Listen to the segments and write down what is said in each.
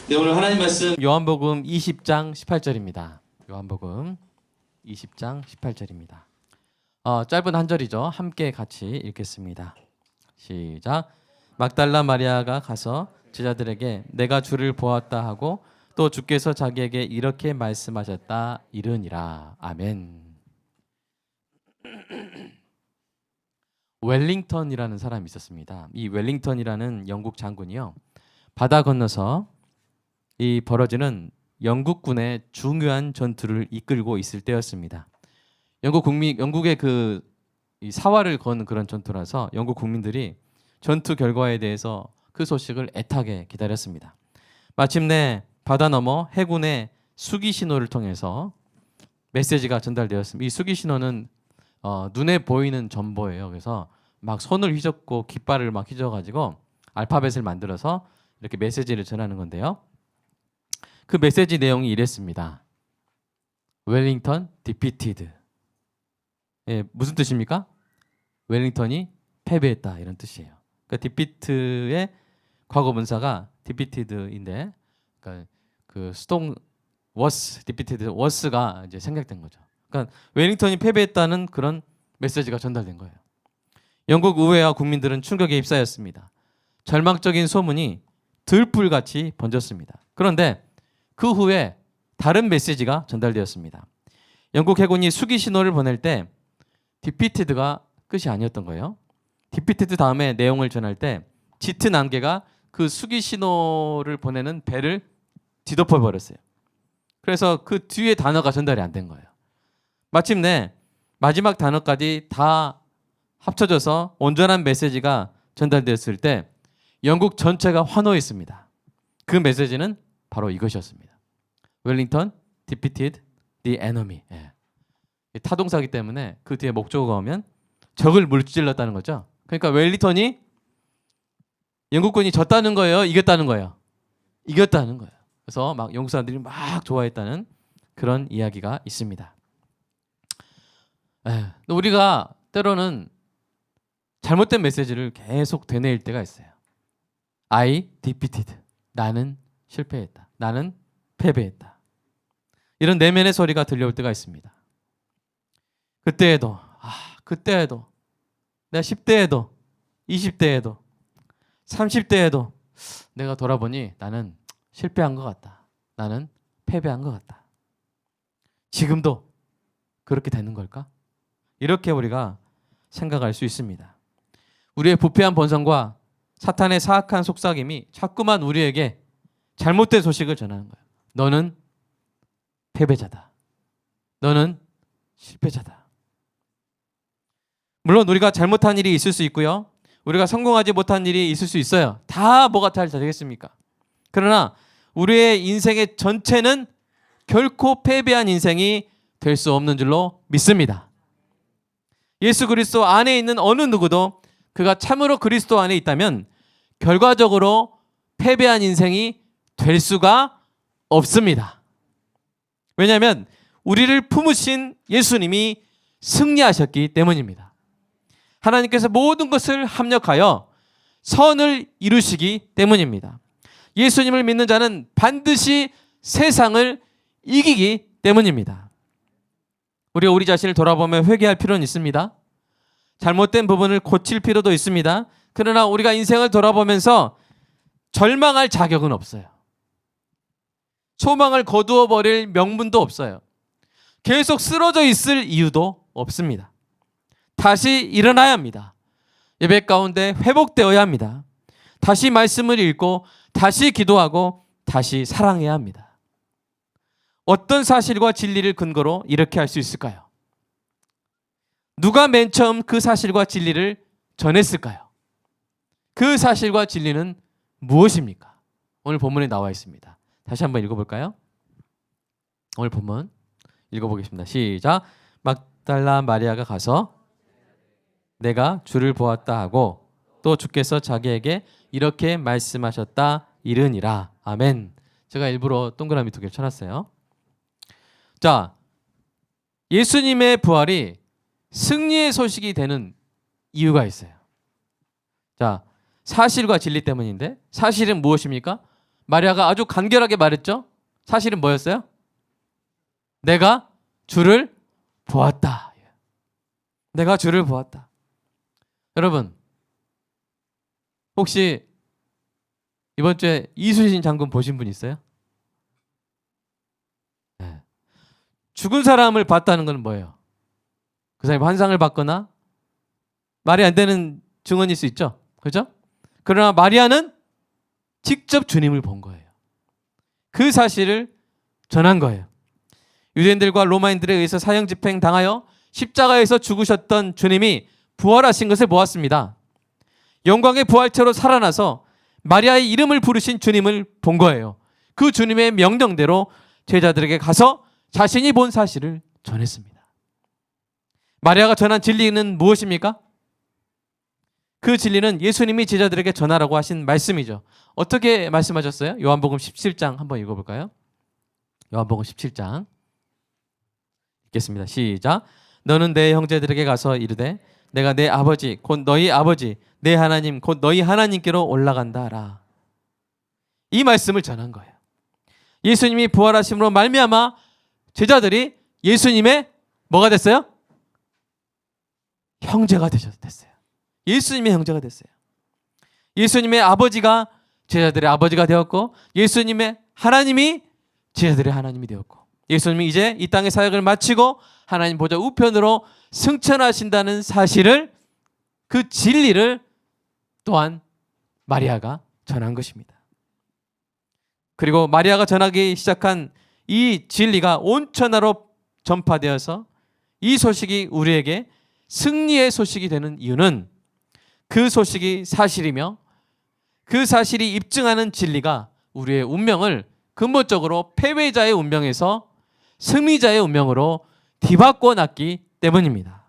네, 오늘 하나님 말씀 요한복음 20장 18절입니다. 요한복음 20장 18절입니다. 짧은 한 절이죠. 함께 같이 읽겠습니다. 시작. 막달라 마리아가 가서 제자들에게 내가 주를 보았다 하고 또 주께서 자기에게 이렇게 말씀하셨다 이르니라. 아멘. 웰링턴이라는 사람이 있었습니다. 이 웰링턴이라는 영국 장군이요, 바다 건너서 이 벌어지는 영국군의 중요한 전투를 이끌고 있을 때였습니다. 영국의 이 사활을 거는 그런 전투라서 영국 국민들이 전투 결과에 대해서 그 소식을 애타게 기다렸습니다. 마침내 바다 너머 해군의 수기 신호를 통해서 메시지가 전달되었습니다. 이 수기 신호는 눈에 보이는 전보예요. 그래서 막 손을 휘젓고 깃발을 막 휘저어가지고 알파벳을 만들어서 이렇게 메시지를 전하는 건데요. 그 메시지 내용이 이랬습니다. 웰링턴 디피티드. 예, 무슨 뜻입니까? 웰링턴이 패배했다 이런 뜻이에요. 그러니까 디피트의 과거 분사가 디피티드인데, 그러니까 그 스톰 워스 디피티드 워스가 이제 생략된 거죠. 그러니까 웰링턴이 패배했다는 그런 메시지가 전달된 거예요. 영국 의회와 국민들은 충격에 휩싸였습니다. 절망적인 소문이 들불같이 번졌습니다. 그런데 그 후에 다른 메시지가 전달되었습니다. 영국 해군이 수기 신호를 보낼 때 디피티드가 끝이 아니었던 거예요. 디피티드 다음에 내용을 전할 때 짙은 안개가 그 수기 신호를 보내는 배를 뒤덮어 버렸어요. 그래서 그 뒤에 단어가 전달이 안 된 거예요. 마침내 마지막 단어까지 다 합쳐져서 온전한 메시지가 전달됐을 때 영국 전체가 환호했습니다. 그 메시지는 바로 이것이었습니다. 웰링턴 defeated the enemy. 예. 타동사기 때문에 그 뒤에 목적어가 오면 적을 물질렀다는 거죠. 그러니까 웰링턴이 영국군이 졌다는 거예요, 이겼다는 거예요? 이겼다는 거예요. 그래서 막 영국 사람들이 막 좋아했다는 그런 이야기가 있습니다. 우리가 때로는 잘못된 메시지를 계속 되뇌일 때가 있어요. I defeated. 나는 실패했다. 나는 패배했다. 이런 내면의 소리가 들려올 때가 있습니다. 그때에도 내가 10대에도 20대에도 30대에도 내가 돌아보니 나는 실패한 것 같다. 나는 패배한 것 같다. 지금도 그렇게 되는 걸까? 이렇게 우리가 생각할 수 있습니다. 우리의 부패한 본성과 사탄의 사악한 속삭임이 자꾸만 우리에게 잘못된 소식을 전하는 거예요. 너는 패배자다. 너는 실패자다. 물론 우리가 잘못한 일이 있을 수 있고요. 우리가 성공하지 못한 일이 있을 수 있어요. 다 뭐가 잘 되겠습니까? 그러나 우리의 인생의 전체는 결코 패배한 인생이 될 수 없는 줄로 믿습니다. 예수 그리스도 안에 있는 어느 누구도 그가 참으로 그리스도 안에 있다면 결과적으로 패배한 인생이 될 수가 없습니다. 왜냐하면 우리를 품으신 예수님이 승리하셨기 때문입니다. 하나님께서 모든 것을 합력하여 선을 이루시기 때문입니다. 예수님을 믿는 자는 반드시 세상을 이기기 때문입니다. 우리가 우리 자신을 돌아보며 회개할 필요는 있습니다. 잘못된 부분을 고칠 필요도 있습니다. 그러나 우리가 인생을 돌아보면서 절망할 자격은 없어요. 소망을 거두어 버릴 명분도 없어요. 계속 쓰러져 있을 이유도 없습니다. 다시 일어나야 합니다. 예배 가운데 회복되어야 합니다. 다시 말씀을 읽고 다시 기도하고 다시 사랑해야 합니다. 어떤 사실과 진리를 근거로 이렇게 할 수 있을까요? 누가 맨 처음 그 사실과 진리를 전했을까요? 그 사실과 진리는 무엇입니까? 오늘 본문에 나와 있습니다. 다시 한번 읽어볼까요? 오늘 본문 읽어보겠습니다. 시작. 막달라 마리아가 가서 내가 주를 보았다 하고 또 주께서 자기에게 이렇게 말씀하셨다 이르니라. 아멘. 제가 일부러 동그라미 2개 쳐놨어요. 자, 예수님의 부활이 승리의 소식이 되는 이유가 있어요. 자, 사실과 진리 때문인데 사실은 무엇입니까? 마리아가 아주 간결하게 말했죠. 사실은 뭐였어요? 내가 주를 보았다. 내가 주를 보았다. 여러분, 혹시 이번 주에 이순신 장군 보신 분 있어요? 네. 죽은 사람을 봤다는 건 뭐예요? 그 사람이 환상을 봤거나 말이 안 되는 증언일 수 있죠. 그렇죠? 그러나 마리아는 직접 주님을 본 거예요. 그 사실을 전한 거예요. 유대인들과 로마인들에 의해서 사형 집행 당하여 십자가에서 죽으셨던 주님이 부활하신 것을 보았습니다. 영광의 부활체로 살아나서 마리아의 이름을 부르신 주님을 본 거예요. 그 주님의 명령대로 제자들에게 가서 자신이 본 사실을 전했습니다. 마리아가 전한 진리는 무엇입니까? 그 진리는 예수님이 제자들에게 전하라고 하신 말씀이죠. 어떻게 말씀하셨어요? 요한복음 17장 한번 읽어볼까요? 요한복음 17장 읽겠습니다. 시작. 너는 내 형제들에게 가서 이르되 내가 내 아버지 곧 너희 아버지 내 하나님 곧 너희 하나님께로 올라간다 하라. 이 말씀을 전한 거예요. 예수님이 부활하심으로 말미암아 제자들이 예수님의 뭐가 됐어요? 형제가 됐어요. 예수님의 형제가 됐어요. 예수님의 아버지가 제자들의 아버지가 되었고 예수님의 하나님이 제자들의 하나님이 되었고 예수님이 이제 이 땅의 사역을 마치고 하나님 보좌 우편으로 승천하신다는 사실을 그 진리를 또한 마리아가 전한 것입니다. 그리고 마리아가 전하기 시작한 이 진리가 온 천하로 전파되어서 이 소식이 우리에게 승리의 소식이 되는 이유는 그 소식이 사실이며 그 사실이 입증하는 진리가 우리의 운명을 근본적으로 패배자의 운명에서 승리자의 운명으로 뒤바꿔 놨기 때문입니다.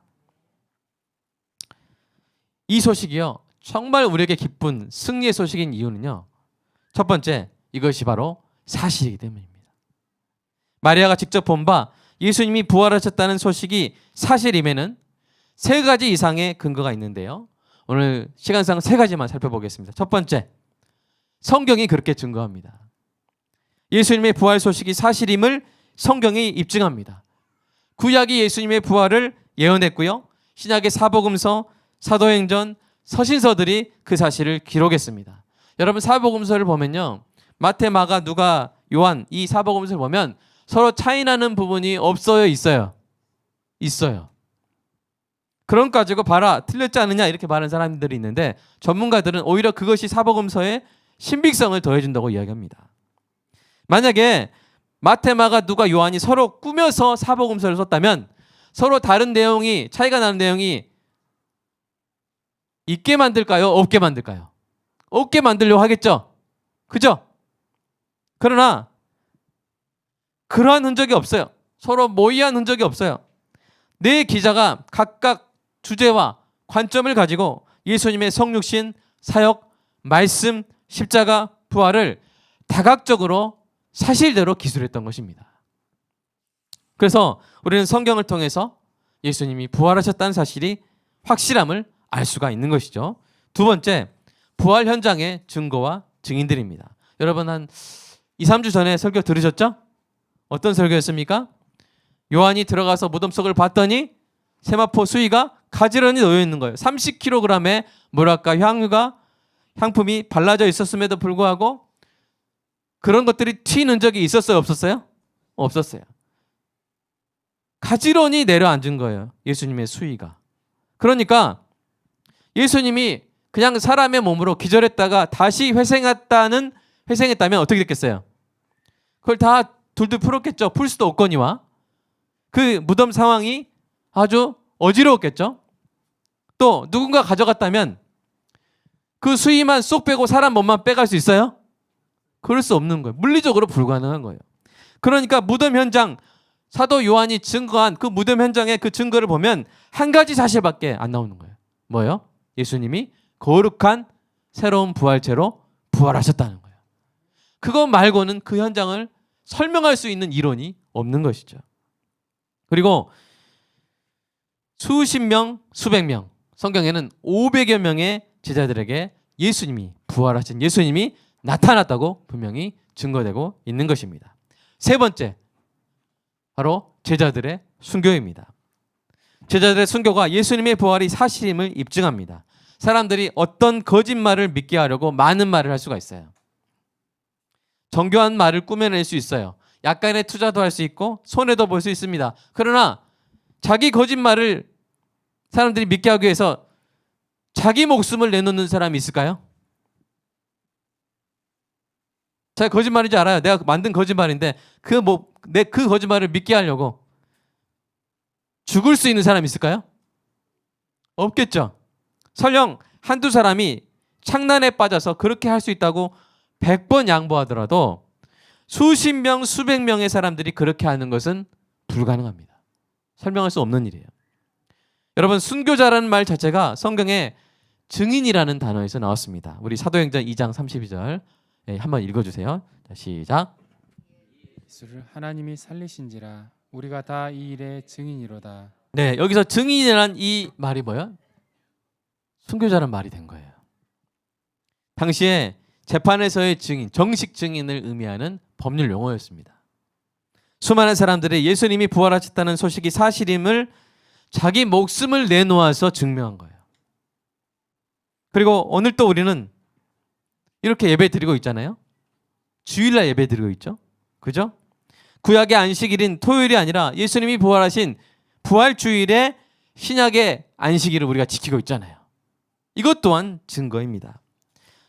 이 소식이요 정말 우리에게 기쁜 승리의 소식인 이유는요, 첫 번째, 이것이 바로 사실이기 때문입니다. 마리아가 직접 본 바 예수님이 부활하셨다는 소식이 사실임에는 세 가지 이상의 근거가 있는데요, 오늘 시간상 세 가지만 살펴보겠습니다. 첫 번째, 성경이 그렇게 증거합니다. 예수님의 부활 소식이 사실임을 성경이 입증합니다. 구약이 예수님의 부활을 예언했고요, 신약의 사복음서, 사도행전, 서신서들이 그 사실을 기록했습니다. 여러분, 사복음서를 보면요, 마태, 마가, 누가, 요한 이 사복음서를 보면 서로 차이나는 부분이 없어요, 있어요? 있어요. 그런 거 가지고 봐라, 틀렸지 않느냐 이렇게 말하는 사람들이 있는데 전문가들은 오히려 그것이 사복음서의 신빙성을 더해준다고 이야기합니다. 만약에 마태, 마가, 누가, 요한이 서로 꾸며서 사복음서를 썼다면 서로 다른 내용이, 차이가 나는 내용이 있게 만들까요? 없게 만들까요? 없게 만들려고 하겠죠? 그죠? 그러나 그러한 흔적이 없어요. 서로 모의한 흔적이 없어요. 네 기자가 각각 주제와 관점을 가지고 예수님의 성육신, 사역, 말씀, 십자가, 부활을 다각적으로 사실대로 기술했던 것입니다. 그래서 우리는 성경을 통해서 예수님이 부활하셨다는 사실이 확실함을 알 수가 있는 것이죠. 두 번째, 부활 현장의 증거와 증인들입니다. 여러분 한 2, 3주 전에 설교 들으셨죠? 어떤 설교였습니까? 요한이 들어가서 무덤 속을 봤더니 세마포 수의가 가지런히 놓여 있는 거예요. 30kg의 뭐랄까 향품이 발라져 있었음에도 불구하고 그런 것들이 튀는 적이 있었어요, 없었어요? 없었어요. 가지런히 내려앉은 거예요, 예수님의 수의가. 그러니까 예수님이 그냥 사람의 몸으로 기절했다가 다시 회생했다면 어떻게 됐겠어요? 그걸 다 둘둘 풀었겠죠. 풀 수도 없거니와. 그 무덤 상황이 아주 어지러웠겠죠. 또 누군가 가져갔다면 그 수의만 쏙 빼고 사람 몸만 빼갈 수 있어요? 그럴 수 없는 거예요. 물리적으로 불가능한 거예요. 그러니까 무덤 현장, 사도 요한이 증거한 그 무덤 현장의 그 증거를 보면 한 가지 사실밖에 안 나오는 거예요. 뭐예요? 예수님이 거룩한 새로운 부활체로 부활하셨다는 거예요. 그거 말고는 그 현장을 설명할 수 있는 이론이 없는 것이죠. 그리고 수십 명, 수백 명, 성경에는 500여 명의 제자들에게 예수님이, 부활하신 예수님이 나타났다고 분명히 증거되고 있는 것입니다. 세 번째, 바로 제자들의 순교입니다. 제자들의 순교가 예수님의 부활이 사실임을 입증합니다. 사람들이 어떤 거짓말을 믿게 하려고 많은 말을 할 수가 있어요. 정교한 말을 꾸며낼 수 있어요. 약간의 투자도 할 수 있고 손해도 볼 수 있습니다. 그러나 자기 거짓말을 사람들이 믿게 하기 위해서 자기 목숨을 내놓는 사람이 있을까요? 자기 거짓말인지 알아요. 내가 만든 거짓말인데 그 거짓말을 믿게 하려고 죽을 수 있는 사람이 있을까요? 없겠죠. 설령 한두 사람이 창난에 빠져서 그렇게 할 수 있다고 100번 양보하더라도 수십 명, 수백 명의 사람들이 그렇게 하는 것은 불가능합니다. 설명할 수 없는 일이에요. 여러분, 순교자라는 말 자체가 성경에 증인이라는 단어에서 나왔습니다. 우리 사도행전 2장 32절 한번 읽어주세요. 자, 시작. 예수를 하나님이 살리신지라 우리가 다 이 일의 증인이로다. 네, 여기서 증인이라는 이 말이 뭐예요? 순교자란 말이 된 거예요. 당시에 재판에서의 증인, 정식 증인을 의미하는 법률 용어였습니다. 수많은 사람들이 예수님이 부활하셨다는 소식이 사실임을 자기 목숨을 내놓아서 증명한 거예요. 그리고 오늘 또 우리는 이렇게 예배 드리고 있잖아요. 주일날 예배 드리고 있죠. 그죠? 구약의 안식일인 토요일이 아니라 예수님이 부활하신 부활주일의 신약의 안식일을 우리가 지키고 있잖아요. 이것 또한 증거입니다.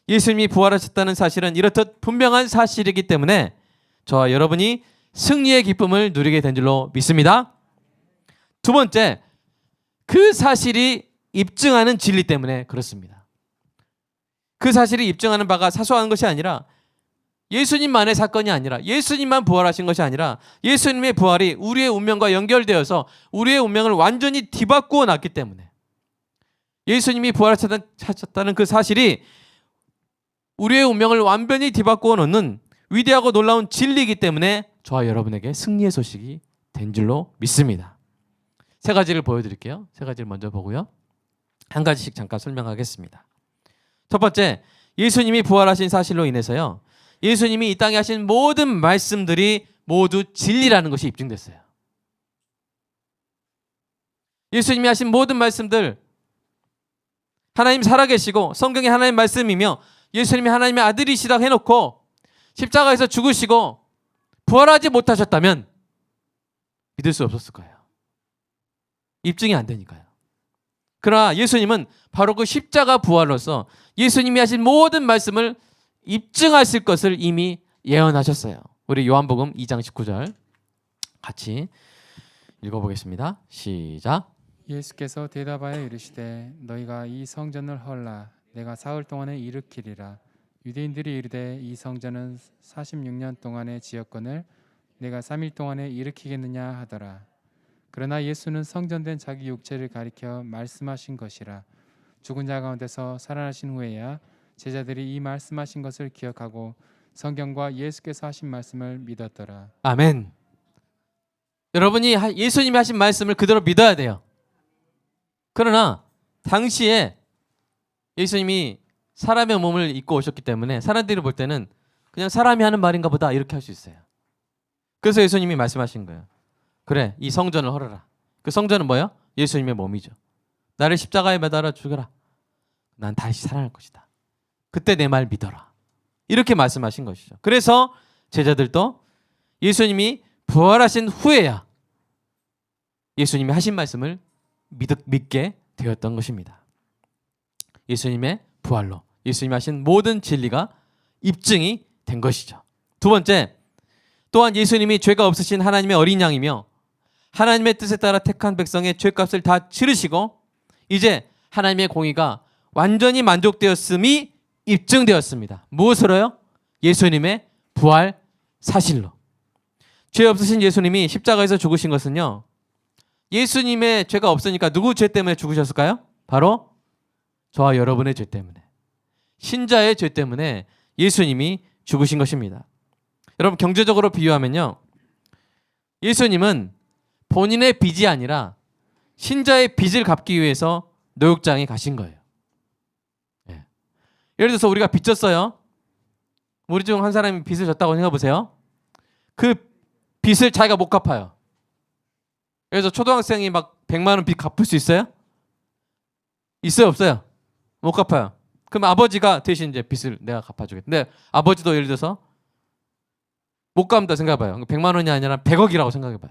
예수님이 부활하셨다는 사실은 이렇듯 분명한 사실이기 때문에 저와 여러분이 승리의 기쁨을 누리게 된 줄로 믿습니다. 두 번째, 그 사실이 입증하는 진리 때문에 그렇습니다. 그 사실이 입증하는 바가 사소한 것이 아니라 예수님만의 사건이 아니라 예수님만 부활하신 것이 아니라 예수님의 부활이 우리의 운명과 연결되어서 우리의 운명을 완전히 뒤바꾸어 놨기 때문에 예수님이 부활하셨다는 그 사실이 우리의 운명을 완전히 뒤바꾸어 놓는 위대하고 놀라운 진리이기 때문에 저와 여러분에게 승리의 소식이 된 줄로 믿습니다. 세 가지를 보여드릴게요. 세 가지를 먼저 보고요. 한 가지씩 잠깐 설명하겠습니다. 첫 번째, 예수님이 부활하신 사실로 인해서요. 예수님이 이 땅에 하신 모든 말씀들이 모두 진리라는 것이 입증됐어요. 예수님이 하신 모든 말씀들, 하나님 살아계시고 성경에 하나님 말씀이며 예수님이 하나님의 아들이시다고 해놓고 십자가에서 죽으시고 부활하지 못하셨다면 믿을 수 없었을 거예요. 입증이 안 되니까요. 그러나 예수님은 바로 그 십자가 부활로서 예수님이 하신 모든 말씀을 입증하실 것을 이미 예언하셨어요. 우리 요한복음 2장 19절 같이 읽어보겠습니다. 시작. 예수께서 대답하여 이르시되 너희가 이 성전을 헐라 내가 사흘 동안에 일으키리라. 유대인들이 이르되 이 성전은 46년 동안의 지었건을 내가 3일 동안에 일으키겠느냐 하더라. 그러나 예수는 성전된 자기 육체를 가리켜 말씀하신 것이라. 죽은 자 가운데서 살아나신 후에야 제자들이 이 말씀하신 것을 기억하고 성경과 예수께서 하신 말씀을 믿었더라. 아멘. 여러분이 예수님이 하신 말씀을 그대로 믿어야 돼요. 그러나 당시에 예수님이 사람의 몸을 입고 오셨기 때문에 사람들이 볼 때는 그냥 사람이 하는 말인가 보다 이렇게 할 수 있어요. 그래서 예수님이 말씀하신 거예요. 그래, 이 성전을 헐어라. 그 성전은 뭐예요? 예수님의 몸이죠. 나를 십자가에 매달아 죽여라. 난 다시 살아날 것이다. 그때 내 말 믿어라. 이렇게 말씀하신 것이죠. 그래서 제자들도 예수님이 부활하신 후에야 예수님이 하신 말씀을 믿게 되었던 것입니다. 예수님의 부활로 예수님이 하신 모든 진리가 입증이 된 것이죠. 두 번째, 또한 예수님이 죄가 없으신 하나님의 어린 양이며 하나님의 뜻에 따라 택한 백성의 죄값을 다 치르시고 이제 하나님의 공의가 완전히 만족되었음이 입증되었습니다. 무엇으로요? 예수님의 부활 사실로. 죄 없으신 예수님이 십자가에서 죽으신 것은요, 예수님의 죄가 없으니까 누구 죄 때문에 죽으셨을까요? 바로 저와 여러분의 죄 때문에, 신자의 죄 때문에 예수님이 죽으신 것입니다. 여러분, 경제적으로 비유하면요, 예수님은 본인의 빚이 아니라 신자의 빚을 갚기 위해서 노역장에 가신 거예요. 예. 예를 들어서 우리가 빚졌어요. 우리 중 한 사람이 빚을 졌다고 생각해 보세요. 그 빚을 자기가 못 갚아요. 그래서 초등학생이 막 100만 원 빚 갚을 수 있어요? 있어요, 없어요? 못 갚아요. 그럼 아버지가 대신 이제 빚을 내가 갚아주겠다. 근데 아버지도 예를 들어서 못 갚는다 생각해봐요. 100만 원이 아니라 100억이라고 생각해봐요.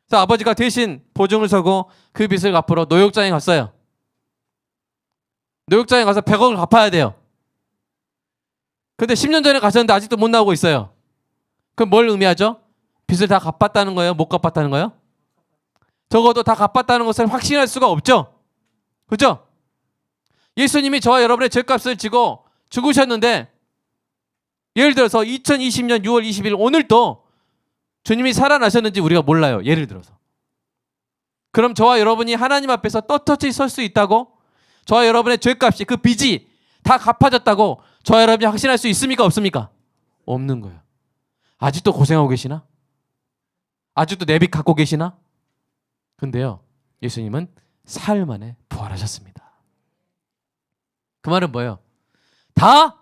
그래서 아버지가 대신 보증을 서고 그 빚을 갚으러 노역장에 갔어요. 노역장에 가서 100억을 갚아야 돼요. 근데 10년 전에 가셨는데 아직도 못 나오고 있어요. 그럼 뭘 의미하죠? 빚을 다 갚았다는 거예요? 못 갚았다는 거예요? 적어도 다 갚았다는 것을 확신할 수가 없죠. 그렇죠? 예수님이 저와 여러분의 죄값을 지고 죽으셨는데 예를 들어서 2020년 6월 20일 오늘도 주님이 살아나셨는지 우리가 몰라요. 예를 들어서. 그럼 저와 여러분이 하나님 앞에서 떳떳이 설 수 있다고? 저와 여러분의 죄값이 그 빚이 다 갚아졌다고 저와 여러분이 확신할 수 있습니까? 없습니까? 없는 거예요. 아직도 고생하고 계시나? 아직도 내 빚 갖고 계시나? 근데요, 예수님은 사흘 만에 부활하셨습니다. 그 말은 뭐예요? 다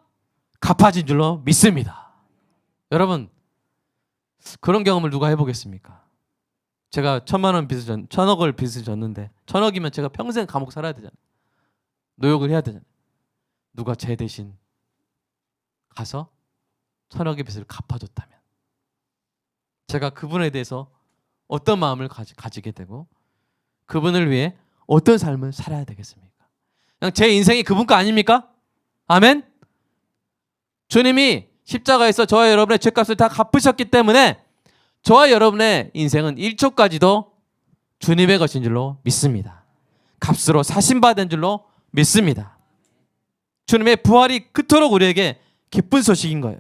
갚아진 줄로 믿습니다. 여러분, 그런 경험을 누가 해보겠습니까? 제가 1,000억을 빚을 졌는데 1,000억이면 제가 평생 감옥 살아야 되잖아요. 노역을 해야 되잖아요. 누가 제 대신 가서 1,000억의 빚을 갚아줬다면 제가 그분에 대해서 어떤 마음을 가지게 되고 그분을 위해 어떤 삶을 살아야 되겠습니까? 그냥 제 인생이 그분 거 아닙니까? 아멘? 주님이 십자가에서 저와 여러분의 죄값을 다 갚으셨기 때문에 저와 여러분의 인생은 1초까지도 주님의 것인 줄로 믿습니다. 값으로 사신받은 줄로 믿습니다. 주님의 부활이 그토록 우리에게 기쁜 소식인 거예요.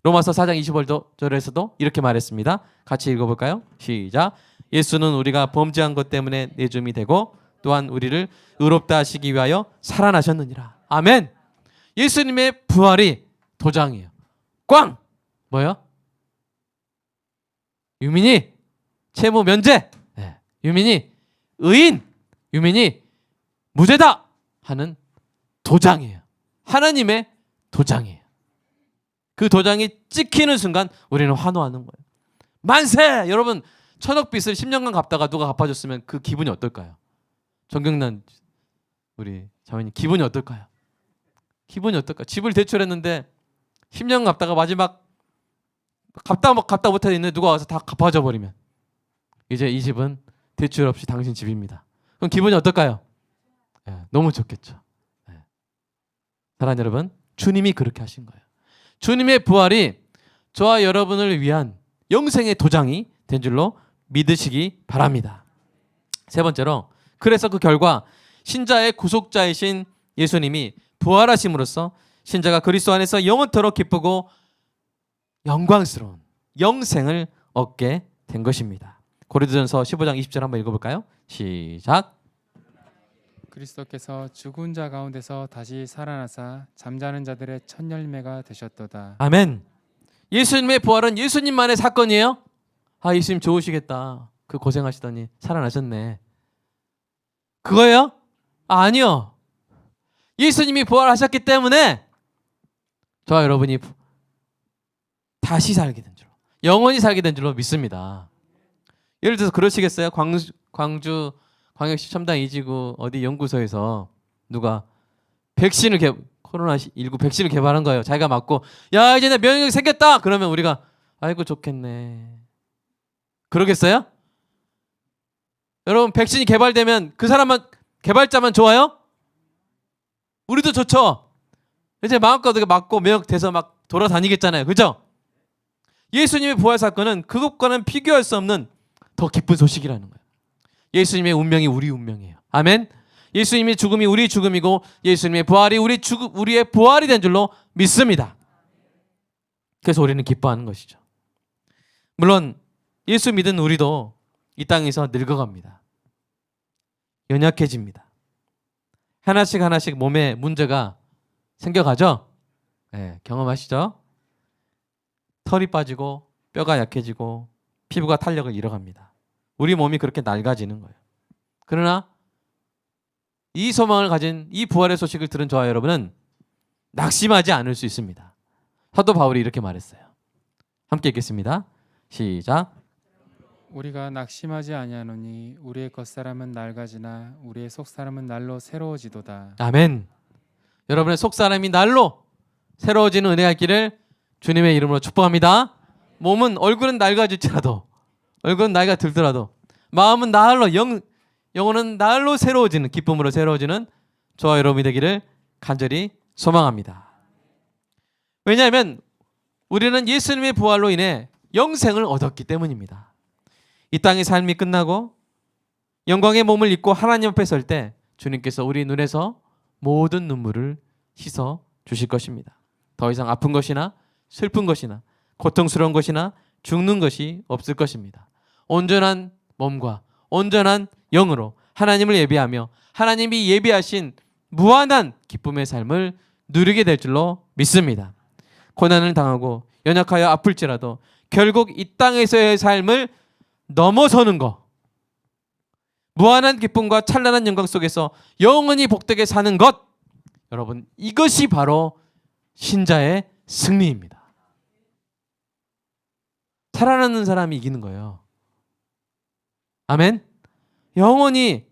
로마서 4장 25절에서도 이렇게 말했습니다. 같이 읽어볼까요? 시작. 예수는 우리가 범죄한 것 때문에 내줌이 되고 또한 우리를 의롭다 하시기 위하여 살아나셨느니라. 아멘. 예수님의 부활이 도장이에요. 꽝! 뭐예요? 유민이 채무 면제. 네. 유민이 의인. 유민이 무죄다 하는 도장이에요. 하나님의 도장이에요. 그 도장이 찍히는 순간 우리는 환호하는 거예요. 만세! 여러분 1,000억 빚을 10년간 갚다가 누가 갚아줬으면 그 기분이 어떨까요? 존경난 우리 자매님 기분이 어떨까요? 기분이 어떨까? 집을 대출했는데 10년 갚다가 마지막 갚다 못해 있는데 누가 와서 다 갚아줘 버리면 이제 이 집은 대출 없이 당신 집입니다. 그럼 기분이 어떨까요? 네, 너무 좋겠죠. 네. 사랑하는 여러분, 주님이 그렇게 하신 거예요. 주님의 부활이 저와 여러분을 위한 영생의 도장이 된 줄로 믿으시기 바랍니다. 세 번째로, 그래서 그 결과 신자의 구속자이신 예수님이 부활하심으로써 신자가 그리스도 안에서 영원토록 기쁘고 영광스러운 영생을 얻게 된 것입니다. 고린도전서 15장 20절 한번 읽어볼까요? 시작. 그리스도께서 죽은 자 가운데서 다시 살아나사 잠자는 자들의 첫 열매가 되셨도다. 아멘. 예수님의 부활은 예수님만의 사건이에요? 아, 예수님 좋으시겠다. 그 고생하시더니 살아나셨네. 그거예요? 아니요. 예수님이 부활하셨기 때문에 저와 여러분이 다시 살게 된 줄로, 영원히 살게 된 줄로 믿습니다. 예를 들어서 그러시겠어요? 광주 광역시 첨단 이지구 어디 연구소에서 누가 코로나19 백신을 개발한 거예요. 자기가 맞고 야 이제 내 면역력이 생겼다. 그러면 우리가 아이고 좋겠네. 그러겠어요? 여러분 백신이 개발되면 그 사람만 개발자만 좋아요? 우리도 좋죠. 이제 마음껏 맞고 면역돼서 막 돌아다니겠잖아요. 그죠? 예수님의 부활 사건은 그것과는 비교할 수 없는 더 기쁜 소식이라는 거예요. 예수님의 운명이 우리 운명이에요. 아멘. 예수님의 죽음이 우리 죽음이고 예수님의 부활이 우리의 부활이 된 줄로 믿습니다. 그래서 우리는 기뻐하는 것이죠. 물론 예수 믿은 우리도 이 땅에서 늙어갑니다. 연약해집니다. 하나씩 몸에 문제가 생겨가죠. 네, 경험하시죠? 털이 빠지고 뼈가 약해지고 피부가 탄력을 잃어갑니다. 우리 몸이 그렇게 낡아지는 거예요. 그러나 이 소망을 가진 이 부활의 소식을 들은 저와 여러분은 낙심하지 않을 수 있습니다. 사도 바울이 이렇게 말했어요. 함께 읽겠습니다. 시작. 우리가 낙심하지 아니하노니 우리의 겉사람은 낡아지나 우리의 속사람은 날로 새로워지도다. 아멘. 여러분의 속사람이 날로 새로워지는 은혜가 있기를 주님의 이름으로 축복합니다. 몸은 얼굴은 낡아질지라도, 얼굴은 나이가 들더라도 마음은 날로, 영혼은 날로 새로워지는, 기쁨으로 새로워지는 저와 여러분이 되기를 간절히 소망합니다. 왜냐하면 우리는 예수님의 부활로 인해 영생을 얻었기 때문입니다. 이 땅의 삶이 끝나고 영광의 몸을 입고 하나님 앞에 설 때 주님께서 우리 눈에서 모든 눈물을 씻어 주실 것입니다. 더 이상 아픈 것이나 슬픈 것이나 고통스러운 것이나 죽는 것이 없을 것입니다. 온전한 몸과 온전한 영으로 하나님을 예배하며 하나님이 예비하신 무한한 기쁨의 삶을 누리게 될 줄로 믿습니다. 고난을 당하고 연약하여 아플지라도 결국 이 땅에서의 삶을 넘어서는 것, 무한한 기쁨과 찬란한 영광 속에서 영원히 복되게 사는 것, 여러분, 이것이 바로 신자의 승리입니다. 살아남는 사람이 이기는 거예요. 아멘. 영원히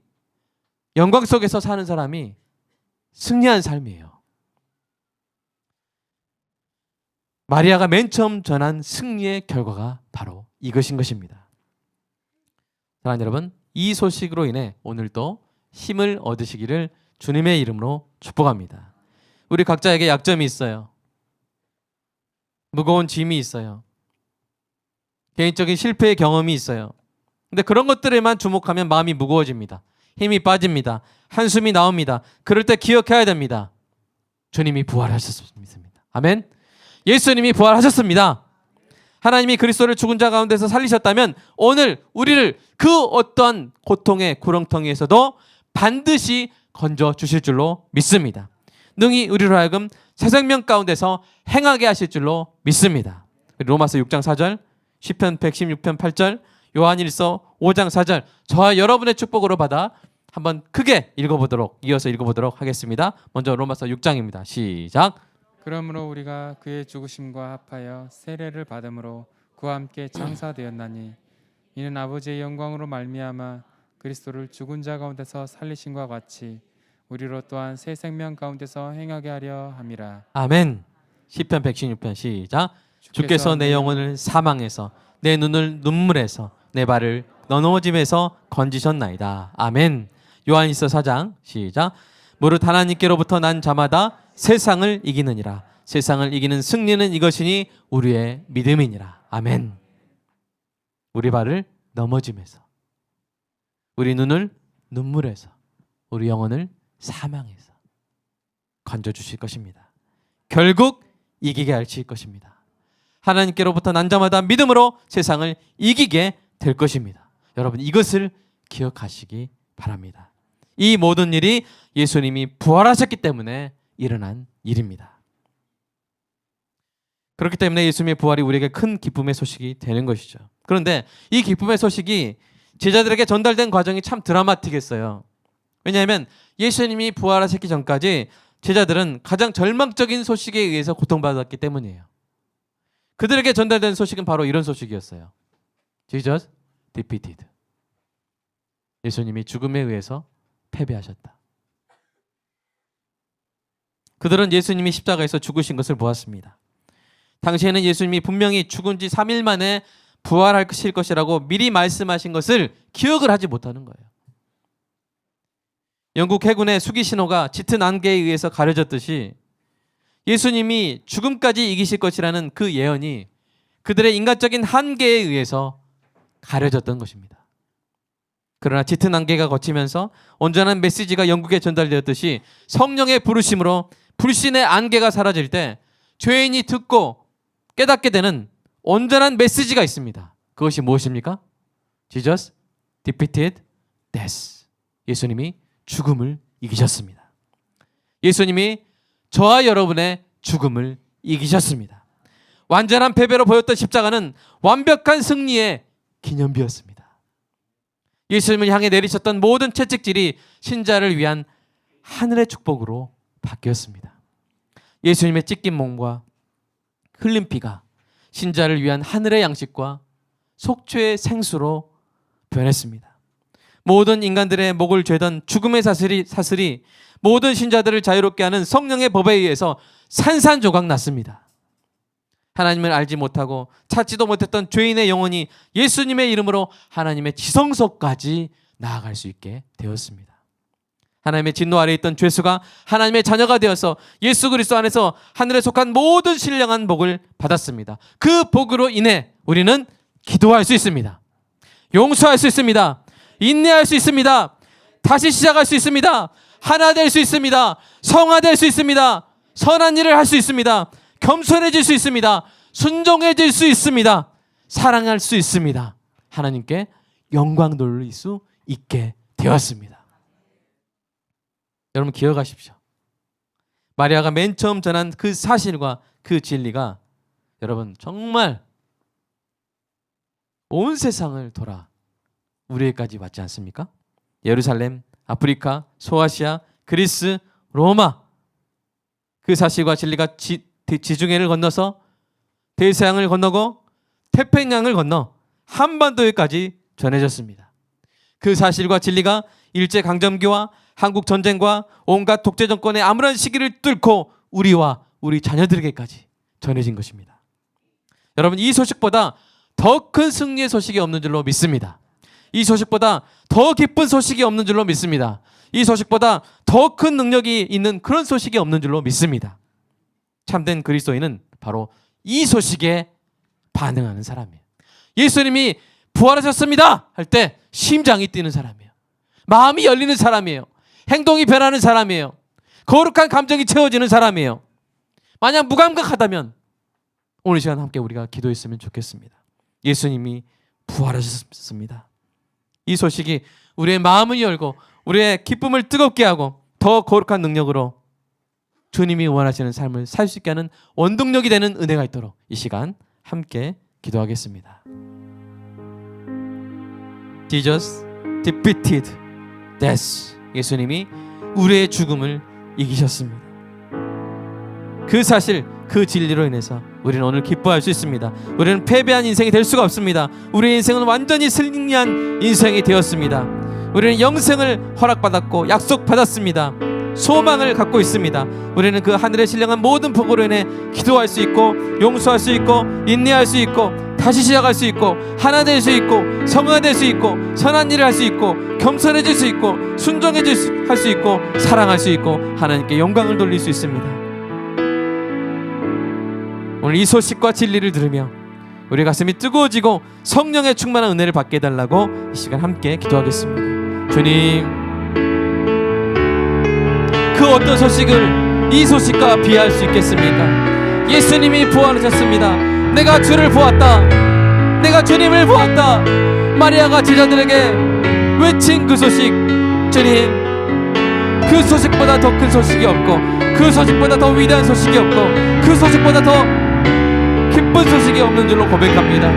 영광 속에서 사는 사람이 승리한 삶이에요. 마리아가 맨 처음 전한 승리의 결과가 바로 이것인 것입니다. 사랑하는 여러분, 이 소식으로 인해 오늘도 힘을 얻으시기를 주님의 이름으로 축복합니다. 우리 각자에게 약점이 있어요. 무거운 짐이 있어요. 개인적인 실패의 경험이 있어요. 근데 그런 것들에만 주목하면 마음이 무거워집니다. 힘이 빠집니다. 한숨이 나옵니다. 그럴 때 기억해야 됩니다. 주님이 부활하셨습니다. 아멘. 예수님이 부활하셨습니다. 하나님이 그리스도를 죽은 자 가운데서 살리셨다면 오늘 우리를 그 어떠한 고통의 구렁텅이에서도 반드시 건져 주실 줄로 믿습니다. 능히 우리로 하여금 새 생명 가운데서 행하게 하실 줄로 믿습니다. 로마서 6장 4절, 시편 116편 8절, 요한일서 5장 4절, 저와 여러분의 축복으로 받아 한번 크게 이어서 읽어보도록 하겠습니다. 먼저 로마서 6장입니다. 시작. 그러므로 우리가 그의 죽으심과 합하여 세례를 받음으로 그와 함께 장사되었나니 이는 아버지의 영광으로 말미암아 그리스도를 죽은 자 가운데서 살리심과 같이 우리로 또한 새 생명 가운데서 행하게 하려 함이라. 아멘. 시편 116편 시작. 주께서 내 영혼을 사망에서 내 눈을 눈물에서 내 발을 넘어짐에서 건지셨나이다. 아멘. 요한일서 4장 시작. 무릇 하나님께로부터 난 자마다 세상을 이기느니라. 세상을 이기는 승리는 이것이니 우리의 믿음이니라. 아멘. 우리 발을 넘어짐에서, 우리 눈을 눈물에서, 우리 영혼을 사망에서 건져주실 것입니다. 결국 이기게 하실 것입니다. 하나님께로부터 난 자마다 믿음으로 세상을 이기게 될 것입니다. 여러분, 이것을 기억하시기 바랍니다. 이 모든 일이 예수님이 부활하셨기 때문에 일어난 일입니다. 그렇기 때문에 예수님의 부활이 우리에게 큰 기쁨의 소식이 되는 것이죠. 그런데 이 기쁨의 소식이 제자들에게 전달된 과정이 참 드라마틱했어요. 왜냐하면 예수님이 부활하셨기 전까지 제자들은 가장 절망적인 소식에 의해서 고통받았기 때문이에요. 그들에게 전달된 소식은 바로 이런 소식이었어요. Jesus defeated. 예수님이 죽음에 의해서 패배하셨다. 그들은 예수님이 십자가에서 죽으신 것을 보았습니다. 당시에는 예수님이 분명히 죽은 지 3일 만에 부활하실 것이라고 미리 말씀하신 것을 기억을 하지 못하는 거예요. 영국 해군의 수기 신호가 짙은 안개에 의해서 가려졌듯이 예수님이 죽음까지 이기실 것이라는 그 예언이 그들의 인간적인 한계에 의해서 가려졌던 것입니다. 그러나 짙은 안개가 걷히면서 온전한 메시지가 영국에 전달되었듯이 성령의 부르심으로 불신의 안개가 사라질 때 죄인이 듣고 깨닫게 되는 온전한 메시지가 있습니다. 그것이 무엇입니까? Jesus defeated death. 예수님이 죽음을 이기셨습니다. 예수님이 저와 여러분의 죽음을 이기셨습니다. 완전한 패배로 보였던 십자가는 완벽한 승리의 기념비였습니다. 예수님을 향해 내리셨던 모든 채찍질이 신자를 위한 하늘의 축복으로 바뀌었습니다. 예수님의 찢긴 몸과 흘린 피가 신자를 위한 하늘의 양식과 속죄의 생수로 변했습니다. 모든 인간들의 목을 죄던 죽음의 사슬이 모든 신자들을 자유롭게 하는 성령의 법에 의해서 산산조각 났습니다. 하나님을 알지 못하고 찾지도 못했던 죄인의 영혼이 예수님의 이름으로 하나님의 지성소까지 나아갈 수 있게 되었습니다. 하나님의 진노 아래에 있던 죄수가 하나님의 자녀가 되어서 예수 그리스도 안에서 하늘에 속한 모든 신령한 복을 받았습니다. 그 복으로 인해 우리는 기도할 수 있습니다. 용서할 수 있습니다. 인내할 수 있습니다. 다시 시작할 수 있습니다. 하나 될 수 있습니다. 성화될 수 있습니다. 선한 일을 할 수 있습니다. 겸손해질 수 있습니다. 순종해질 수 있습니다. 사랑할 수 있습니다. 하나님께 영광 돌릴 수 있게 되었습니다. 여러분 기억하십시오. 마리아가 맨 처음 전한 그 사실과 그 진리가 여러분 정말 온 세상을 돌아 우리에게까지 왔지 않습니까? 예루살렘, 아프리카, 소아시아, 그리스, 로마, 그 사실과 진리가 지중해를 건너서 대서양을 건너고 태평양을 건너 한반도에까지 전해졌습니다. 그 사실과 진리가 일제강점기와 한국전쟁과 온갖 독재 정권의 아무런 시기를 뚫고 우리와 우리 자녀들에게까지 전해진 것입니다. 여러분 이 소식보다 더 큰 승리의 소식이 없는 줄로 믿습니다. 이 소식보다 더 기쁜 소식이 없는 줄로 믿습니다. 이 소식보다 더 큰 능력이 있는 그런 소식이 없는 줄로 믿습니다. 참된 그리스도인은 바로 이 소식에 반응하는 사람이에요. 예수님이 부활하셨습니다 할 때 심장이 뛰는 사람이에요. 마음이 열리는 사람이에요. 행동이 변하는 사람이에요. 거룩한 감정이 채워지는 사람이에요. 만약 무감각하다면 오늘 시간 함께 우리가 기도했으면 좋겠습니다. 예수님이 부활하셨습니다. 이 소식이 우리의 마음을 열고 우리의 기쁨을 뜨겁게 하고 더 거룩한 능력으로 주님이 원하시는 삶을 살 수 있게 하는 원동력이 되는 은혜가 있도록 이 시간 함께 기도하겠습니다. Jesus defeated death. 예수님이 우리의 죽음을 이기셨습니다. 그 사실, 그 진리로 인해서 우리는 오늘 기뻐할 수 있습니다. 우리는 패배한 인생이 될 수가 없습니다. 우리의 인생은 완전히 승리한 인생이 되었습니다. 우리는 영생을 허락받았고 약속받았습니다. 소망을 갖고 있습니다. 우리는 그 하늘의 신령한 모든 복으로 인해 기도할 수 있고 용서할 수 있고 인내할 수 있고 다시 시작할 수 있고 하나 될 수 있고 성화될 수 있고 선한 일을 할 수 있고 겸손해질 수 있고 순종해질 할 수 있고 사랑할 수 있고 하나님께 영광을 돌릴 수 있습니다. 오늘 이 소식과 진리를 들으며 우리 가슴이 뜨거워지고 성령의 충만한 은혜를 받게 해달라고 이 시간 함께 기도하겠습니다. 주님, 그 어떤 소식을 이 소식과 비할 수 있겠습니까? 예수님이 부활하셨습니다. 내가 주를 보았다. 내가 주님을 보았다. 마리아가 제자들에게 외친 그 소식, 주님, 그 소식보다 더 큰 소식이 없고 그 소식보다 더 위대한 소식이 없고 그 소식보다 더 기쁜 소식이 없는 줄로 고백합니다.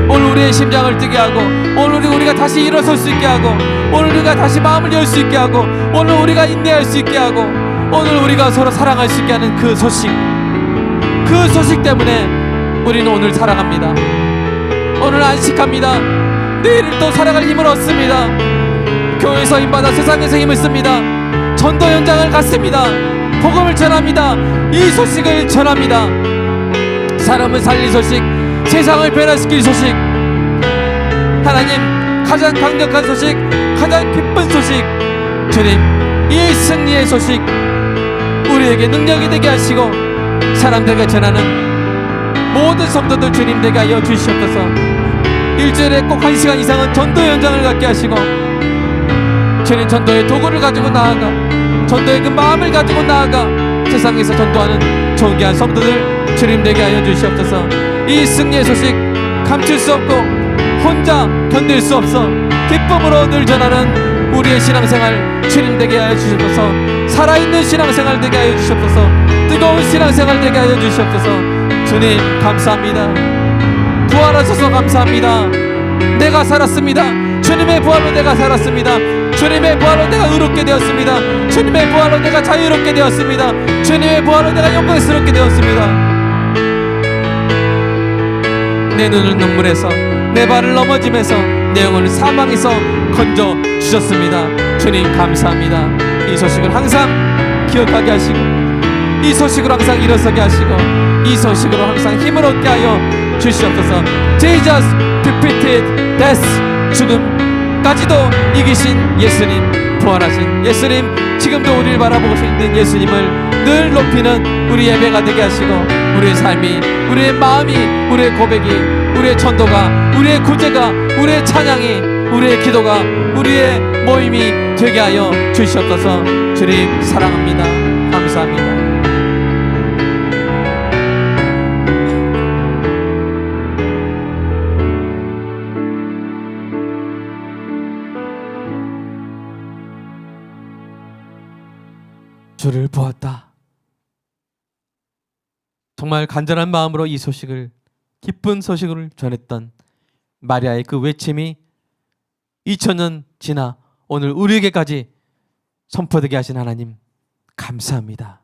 오늘 우리의 심장을 뛰게 하고 오늘 우리가 다시 일어설 수 있게 하고 오늘 우리가 다시 마음을 열 수 있게 하고 오늘 우리가 인내할 수 있게 하고 오늘 우리가 서로 사랑할 수 있게 하는 그 소식, 그 소식 때문에 우리는 오늘 살아갑니다. 오늘 안식합니다. 내일을 또 살아갈 힘을 얻습니다. 교회에서 힘받아 세상에서 힘을 씁니다. 전도 현장을 갔습니다. 복음을 전합니다. 이 소식을 전합니다. 사람을 살릴 소식, 세상을 변화시킬 소식, 하나님 가장 강력한 소식, 가장 기쁜 소식, 주님 이 승리의 소식 우리에게 능력이 되게 하시고 사람들에게 전하는 모든 성도들 주님 되게 하여 주시옵소서. 일주일에 꼭 1시간 이상은 전도 현장을 갖게 하시고 주님 전도의 도구를 가지고 나아가 전도의 그 마음을 가지고 나아가 세상에서 전도하는 존귀한 성도들 주님 되게 하여 주시옵소서. 이 승리의 소식 감출 수 없고 혼자 견딜 수 없어 기쁨으로 늘 전하는 우리의 신앙생활 주님 되게 하여 주시옵소서. 살아있는 신앙생활 되게 하여 주시옵소서. 뜨거운 신앙생활 되게 하여 주시옵소서. 주님 감사합니다. 부활하셔서 감사합니다. 내가 살았습니다. 주님의 부활로 내가 살았습니다. 주님의 부활로 내가 의롭게 되었습니다. 주님의 부활로 내가 자유롭게 되었습니다. 주님의 부활로 내가 영광스럽게 되었습니다. 내 눈을 눈물에서, 내 발을 넘어짐에서, 내 영혼을 사망에서 건져 주셨습니다. 주님 감사합니다. 이 소식을 항상 기억하게 하시고, 이 소식으로 항상 일어서게 하시고, 이 소식으로 항상 힘을 얻게 하여 주시옵소서. Jesus defeated death, 죽음까지도 이기신 예수님, 부활하신 예수님, 지금도 우리를 바라보고 있는 예수님을 늘 높이는 우리 예배가 되게 하시고, 우리의 삶이, 우리의 마음이, 우리의 고백이, 우리의 전도가, 우리의 구제가, 우리의 찬양이, 우리의 기도가, 우리의 모임이 되게 하여 주시옵소서. 주님 사랑합니다. 감사합니다. 주를 보았다. 정말 간절한 마음으로 이 소식을, 기쁜 소식을 전했던 마리아의 그 외침이 2000년 지나 오늘 우리에게까지 선포되게 하신 하나님 감사합니다.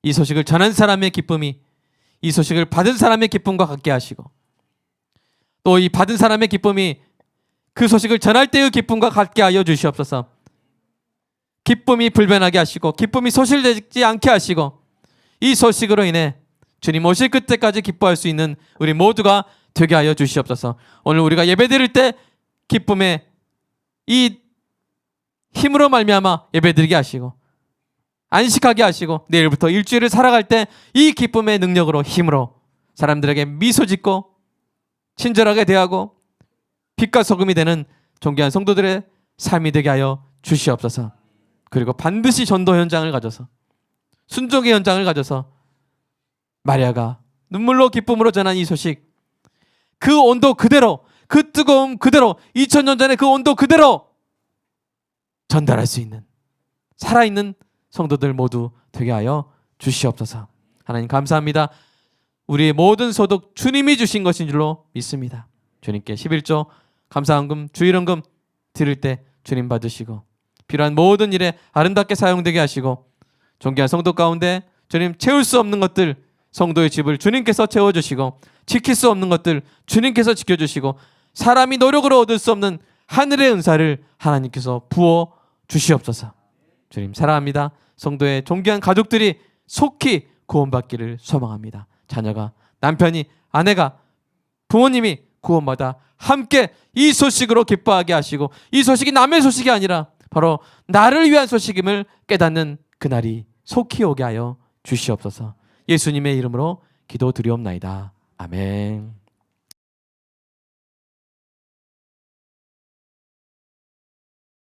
이 소식을 전한 사람의 기쁨이 이 소식을 받은 사람의 기쁨과 같게 하시고, 또 이 받은 사람의 기쁨이 그 소식을 전할 때의 기쁨과 같게 하여 주시옵소서. 기쁨이 불변하게 하시고, 기쁨이 소실되지 않게 하시고, 이 소식으로 인해 주님 오실 그때까지 기뻐할 수 있는 우리 모두가 되게 하여 주시옵소서. 오늘 우리가 예배드릴 때 기쁨의 이 힘으로 말미암아 예배드리게 하시고, 안식하게 하시고, 내일부터 일주일을 살아갈 때 이 기쁨의 능력으로, 힘으로 사람들에게 미소 짓고 친절하게 대하고 빛과 소금이 되는 존귀한 성도들의 삶이 되게 하여 주시옵소서. 그리고 반드시 전도 현장을 가져서, 순종의 현장을 가져서 마리아가 눈물로 기쁨으로 전한 이 소식, 그 온도 그대로, 그 뜨거움 그대로, 2000년 전의 그 온도 그대로 전달할 수 있는 살아있는 성도들 모두 되게 하여 주시옵소서. 하나님 감사합니다. 우리의 모든 소득 주님이 주신 것인 줄로 믿습니다. 주님께 11조 감사헌금, 주일헌금 드릴 때 주님 받으시고, 필요한 모든 일에 아름답게 사용되게 하시고, 존귀한 성도 가운데 주님 채울 수 없는 것들, 성도의 집을 주님께서 채워주시고, 지킬 수 없는 것들 주님께서 지켜주시고, 사람이 노력으로 얻을 수 없는 하늘의 은사를 하나님께서 부어 주시옵소서. 주님 사랑합니다. 성도의 존귀한 가족들이 속히 구원받기를 소망합니다. 자녀가, 남편이, 아내가, 부모님이 구원받아 함께 이 소식으로 기뻐하게 하시고, 이 소식이 남의 소식이 아니라 바로 나를 위한 소식임을 깨닫는 그날이 속히 오게 하여 주시옵소서. 예수님의 이름으로 기도드리옵나이다. 아멘.